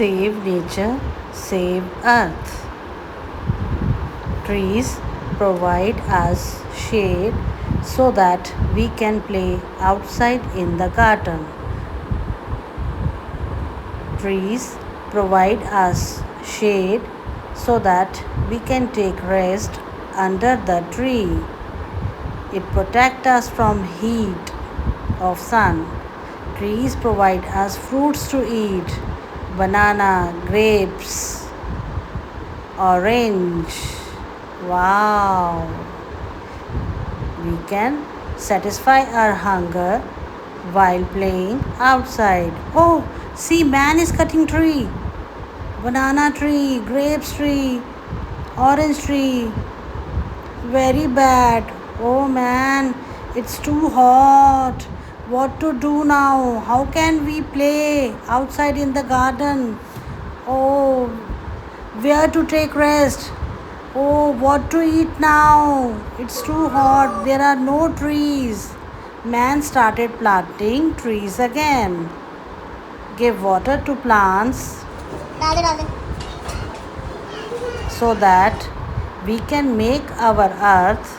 Save nature, save earth. Trees provide us shade so that we can play outside in the garden. Trees provide us shade so that we can take rest under the tree. It protects us from heat of sun. Trees provide us fruits to eat: banana, grapes, orange. Wow! We can satisfy our hunger while playing outside. Oh, see, man is cutting tree. Banana tree, grapes tree, orange tree. Very bad. Oh man, it's too hot. What to do now? How can we play outside in the garden? Oh, where to take rest? Oh, what to eat now? It's too hot. There are no trees. Man started planting trees again. Give water to plants so that we can make our earth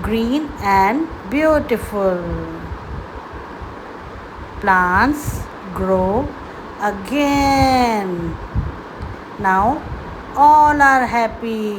green and beautiful. Plants grow again. Now all are happy.